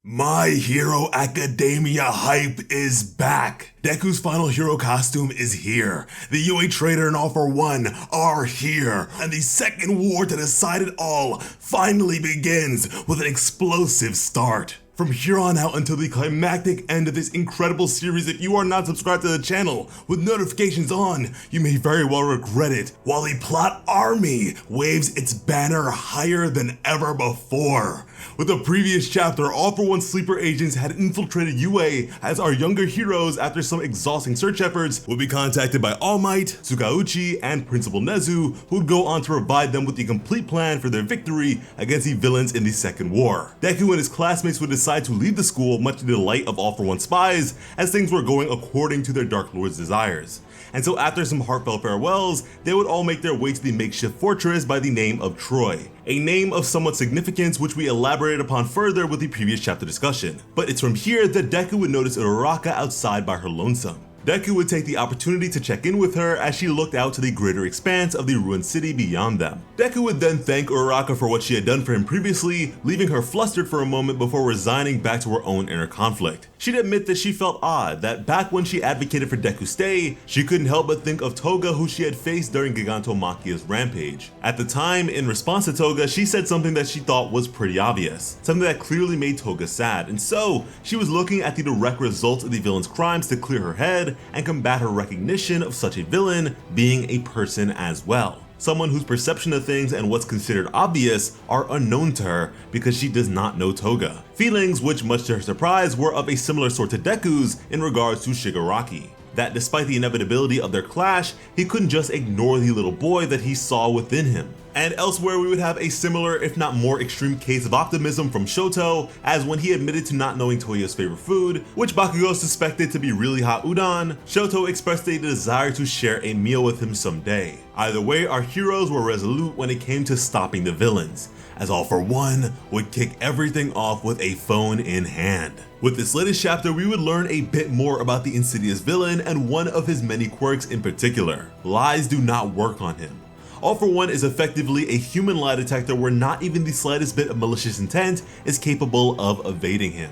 My Hero Academia hype is back! Deku's final hero costume is here. The UA Trader and All For One are here. And the second war to decide it all finally begins with an explosive start. From here on out until the climactic end of this incredible series, if you are not subscribed to the channel with notifications on, you may very well regret it, while the plot army waves its banner higher than ever before. With the previous chapter, All For One sleeper agents had infiltrated UA as our younger heroes, after some exhausting search efforts, would be contacted by All Might, Tsukauchi, and Principal Nezu, who would go on to provide them with the complete plan for their victory against the villains in the Second War. Deku and his classmates would decide to leave the school, much to the delight of All For One spies, as things were going according to their Dark Lord's desires. And so after some heartfelt farewells, they would all make their way to the makeshift fortress by the name of Troy, a name of somewhat significance which we elaborated upon further with the previous chapter discussion. But it's from here that Deku would notice Uraraka outside by her lonesome. Deku would take the opportunity to check in with her as she looked out to the greater expanse of the ruined city beyond them. Deku would then thank Uraraka for what she had done for him previously, leaving her flustered for a moment before resigning back to her own inner conflict. She'd admit that she felt odd that back when she advocated for Deku's stay, she couldn't help but think of Toga, who she had faced during Gigantomachia's rampage. At the time, in response to Toga, she said something that she thought was pretty obvious, something that clearly made Toga sad, and so she was looking at the direct results of the villain's crimes to clear her head and combat her recognition of such a villain being a person as well. Someone whose perception of things and what's considered obvious are unknown to her because she does not know Toga. Feelings which, much to her surprise, were of a similar sort to Deku's in regards to Shigaraki. That despite the inevitability of their clash, he couldn't just ignore the little boy that he saw within him. And elsewhere we would have a similar, if not more extreme case of optimism from Shoto, as when he admitted to not knowing Toyo's favorite food, which Bakugo suspected to be really hot udon, Shoto expressed a desire to share a meal with him someday. Either way, our heroes were resolute when it came to stopping the villains, as All For One would kick everything off with a phone in hand. With this latest chapter, we would learn a bit more about the insidious villain and one of his many quirks in particular. Lies do not work on him. All For One is effectively a human lie detector where not even the slightest bit of malicious intent is capable of evading him.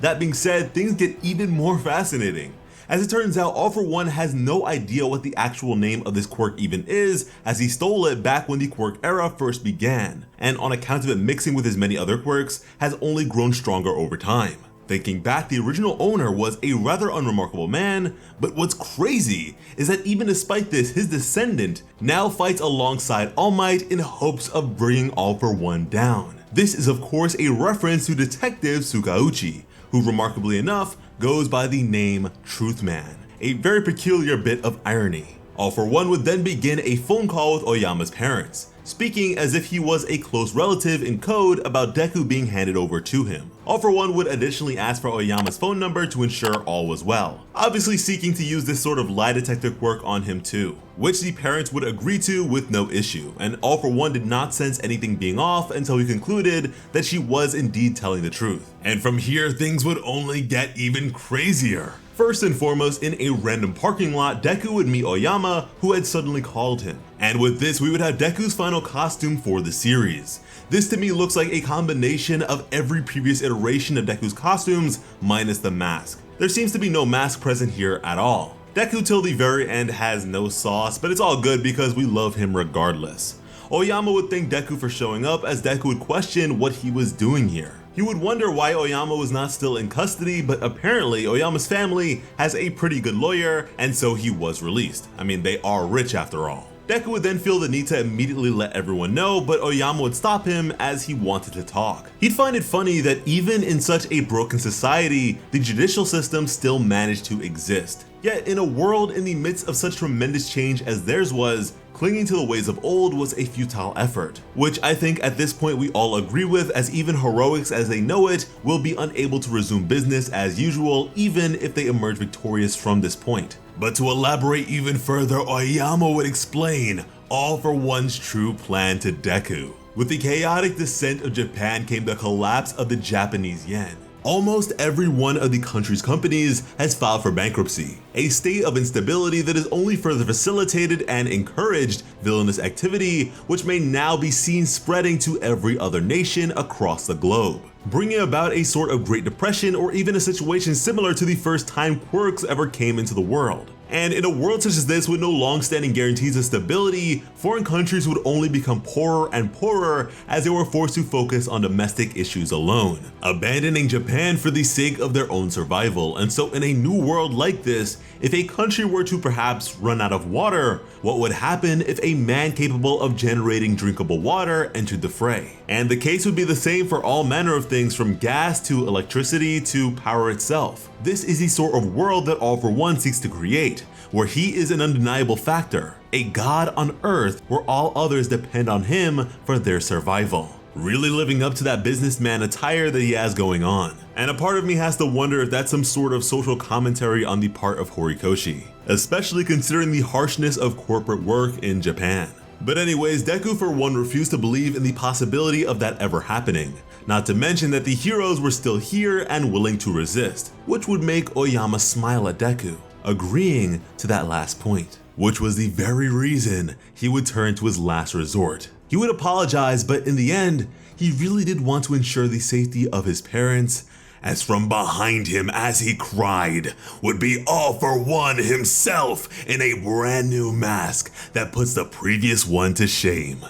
That being said, things get even more fascinating. As it turns out, All For One has no idea what the actual name of this quirk even is, as he stole it back when the quirk era first began, and on account of it mixing with his many other quirks, has only grown stronger over time. Thinking back, the original owner was a rather unremarkable man, but what's crazy is that even despite this, his descendant now fights alongside All Might in hopes of bringing All For One down. This is of course a reference to Detective Tsukauchi, who remarkably enough goes by the name Truthman, a very peculiar bit of irony. All For One would then begin a phone call with Oyama's parents, speaking as if he was a close relative in code about Deku being handed over to him. All For One would additionally ask for Oyama's phone number to ensure all was well, obviously seeking to use this sort of lie detector quirk on him too, which the parents would agree to with no issue, and All For One did not sense anything being off until he concluded that she was indeed telling the truth. And from here, things would only get even crazier. First and foremost, in a random parking lot, Deku would meet Oyama, who had suddenly called him. And with this, we would have Deku's final costume for the series. This to me looks like a combination of every previous iteration of Deku's costumes, minus the mask. There seems to be no mask present here at all. Deku till the very end has no sauce, but it's all good because we love him regardless. Oyama would thank Deku for showing up, as Deku would question what he was doing here. He would wonder why Oyama was not still in custody, but apparently Oyama's family has a pretty good lawyer, and so he was released. I mean, they are rich after all. Deku would then feel the need to immediately let everyone know, but Oyama would stop him as he wanted to talk. He'd find it funny that even in such a broken society, the judicial system still managed to exist. Yet in a world in the midst of such tremendous change as theirs was, clinging to the ways of old was a futile effort, which I think at this point we all agree with, as even heroics as they know it will be unable to resume business as usual even if they emerge victorious from this point. But to elaborate even further, Oyama would explain All For One's true plan to Deku. With the chaotic descent of Japan came the collapse of the Japanese yen. Almost every one of the country's companies has filed for bankruptcy, a state of instability that has only further facilitated and encouraged villainous activity, which may now be seen spreading to every other nation across the globe, bringing about a sort of Great Depression or even a situation similar to the first time quirks ever came into the world. And in a world such as this with no long-standing guarantees of stability, foreign countries would only become poorer and poorer as they were forced to focus on domestic issues alone, abandoning Japan for the sake of their own survival. And so in a new world like this, if a country were to perhaps run out of water, what would happen if a man capable of generating drinkable water entered the fray? And the case would be the same for all manner of things from gas to electricity to power itself. This is the sort of world that All For One seeks to create, where he is an undeniable factor, a god on earth where all others depend on him for their survival. Really living up to that businessman attire that he has going on. And a part of me has to wonder if that's some sort of social commentary on the part of Horikoshi, especially considering the harshness of corporate work in Japan. But anyways, Deku for one refused to believe in the possibility of that ever happening, not to mention that the heroes were still here and willing to resist, which would make Oyama smile at Deku, agreeing to that last point, which was the very reason he would turn to his last resort. He would apologize, but in the end, he really did want to ensure the safety of his parents, as from behind him as he cried would be All For One himself in a brand new mask that puts the previous one to shame.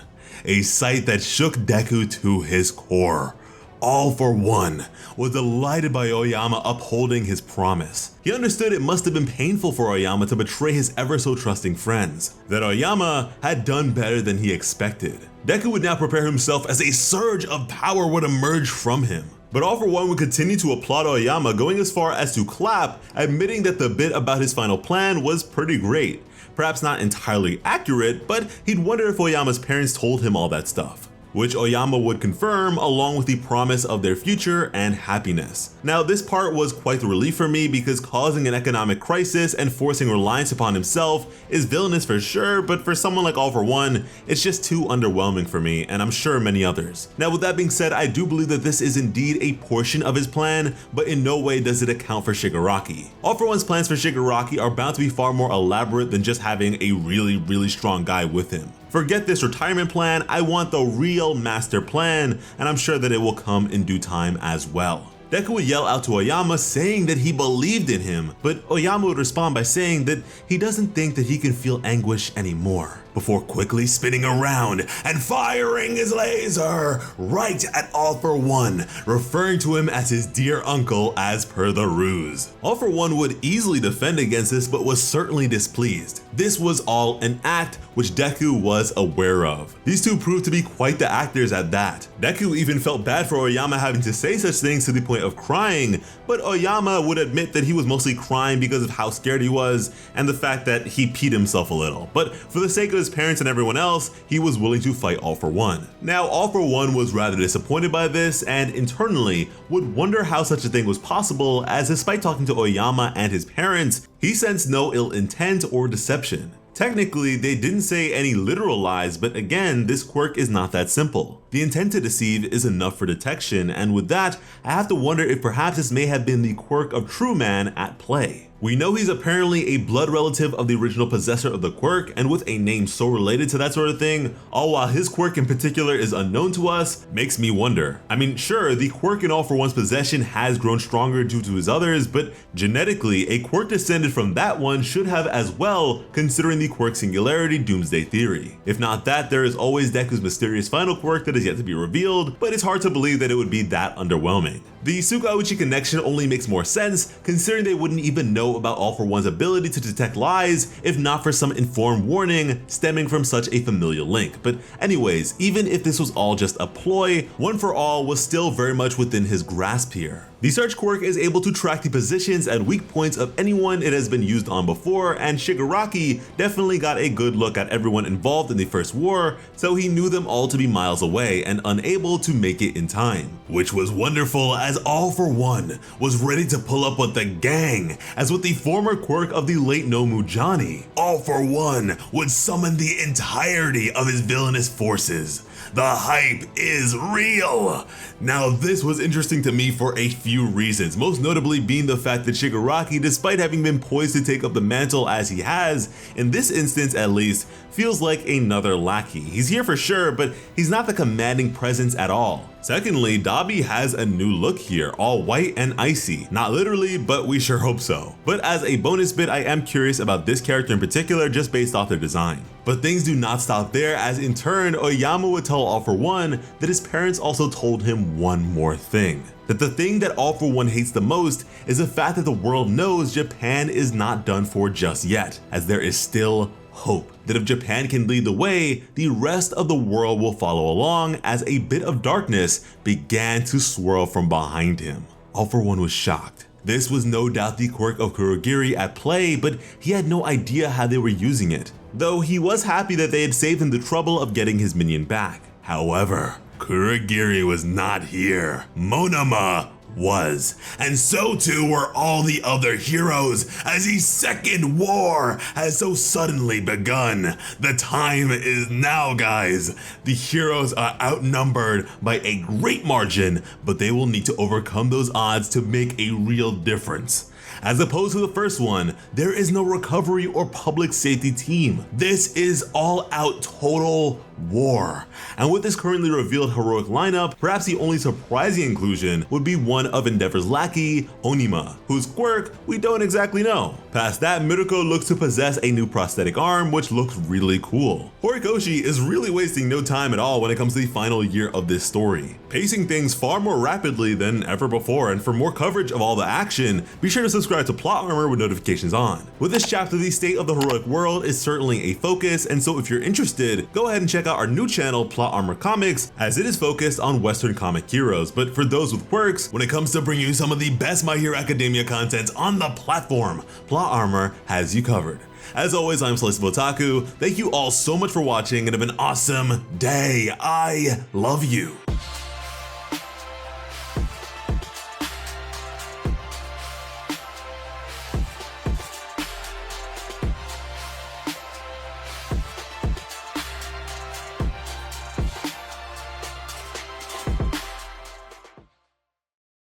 A sight that shook Deku to his core. All For One was delighted by Oyama upholding his promise. He understood it must have been painful for Oyama to betray his ever so trusting friends, that Oyama had done better than he expected. Deku would now prepare himself as a surge of power would emerge from him. But All For One would continue to applaud Oyama, going as far as to clap, admitting that the bit about his final plan was pretty great. Perhaps not entirely accurate, but he'd wonder if Oyama's parents told him all that stuff, which Oyama would confirm along with the promise of their future and happiness. Now this part was quite the relief for me because causing an economic crisis and forcing reliance upon himself is villainous for sure, but for someone like All For One, it's just too underwhelming for me, and I'm sure many others. Now with that being said, I do believe that this is indeed a portion of his plan, but in no way does it account for Shigaraki. All For One's plans for Shigaraki are bound to be far more elaborate than just having a really strong guy with him. Forget this retirement plan, I want the real master plan, and I'm sure that it will come in due time as well. Deku would yell out to Oyama saying that he believed in him, but Oyama would respond by saying that he doesn't think that he can feel anguish anymore, before quickly spinning around and firing his laser right at All For One, referring to him as his dear uncle as per the ruse. All For One would easily defend against this, but was certainly displeased. This was all an act, which Deku was aware of. These two proved to be quite the actors at that. Deku even felt bad for Oyama having to say such things to the point of crying, but Oyama would admit that he was mostly crying because of how scared he was and the fact that he peed himself a little. But for the sake of his parents and everyone else, he was willing to fight All For One. Now, All For One was rather disappointed by this and internally would wonder how such a thing was possible, as despite talking to Oyama and his parents, he sensed no ill intent or deception. Technically, they didn't say any literal lies, but again, this quirk is not that simple. The intent to deceive is enough for detection, and with that, I have to wonder if perhaps this may have been the quirk of True Man at play. We know he's apparently a blood relative of the original possessor of the quirk, and with a name so related to that sort of thing, all while his quirk in particular is unknown to us, makes me wonder. I mean, sure, the quirk in All For One's possession has grown stronger due to his others, but genetically, a quirk descended from that one should have as well, considering the quirk singularity doomsday theory. If not that, there is always Deku's mysterious final quirk that is yet to be revealed, but it's hard to believe that it would be that underwhelming. The Sukauchi connection only makes more sense, considering they wouldn't even know about All For One's ability to detect lies if not for some informed warning stemming from such a familial link. But anyways, even if this was all just a ploy, One For All was still very much within his grasp here. The search quirk is able to track the positions and weak points of anyone it has been used on before, and Shigaraki definitely got a good look at everyone involved in the first war, so he knew them all to be miles away and unable to make it in time. Which was wonderful, as All For One was ready to pull up with the gang, as with the former quirk of the late Nomujani, All For One would summon the entirety of his villainous forces, The hype is real! Now this was interesting to me for a few reasons, most notably being the fact that Shigaraki, despite having been poised to take up the mantle as he has, in this instance at least, feels like another lackey. He's here for sure, but he's not the commanding presence at all. Secondly, Dabi has a new look here, all white and icy. Not literally, but we sure hope so. But as a bonus bit, I am curious about this character in particular just based off their design. But things do not stop there, as in turn, Oyama would tell All For One that his parents also told him one more thing. That the thing that All For One hates the most is the fact that the world knows Japan is not done for just yet, as there is still hope. That if Japan can lead the way, the rest of the world will follow along, as a bit of darkness began to swirl from behind him. All For One was shocked. This was no doubt the quirk of Kurogiri at play, but he had no idea how they were using it. Though he was happy that they had saved him the trouble of getting his minion back. However, Kurogiri was not here. Monoma was, and so too were all the other heroes, as the second war has so suddenly begun. The time is now, guys. The heroes are outnumbered by a great margin, but they will need to overcome those odds to make a real difference. As opposed to the first one, there is no recovery or public safety team. This is all out total war. And with this currently revealed heroic lineup, perhaps the only surprising inclusion would be one of Endeavor's lackey, Onima, whose quirk we don't exactly know. Past that, Miruko looks to possess a new prosthetic arm, which looks really cool. Horikoshi is really wasting no time at all when it comes to the final year of this story, pacing things far more rapidly than ever before, and for more coverage of all the action, be sure to subscribe to Plot Armor with notifications on. With this chapter, the state of the heroic world is certainly a focus, and so if you're interested, go ahead and check out our new channel, Plot Armor Comics, as it is focused on Western comic heroes. But for those with quirks, when it comes to bringing you some of the best My Hero Academia content on the platform, Plot Armor has you covered. As always, I'm Sliceable Otaku. Thank you all so much for watching and have an awesome day. I love you.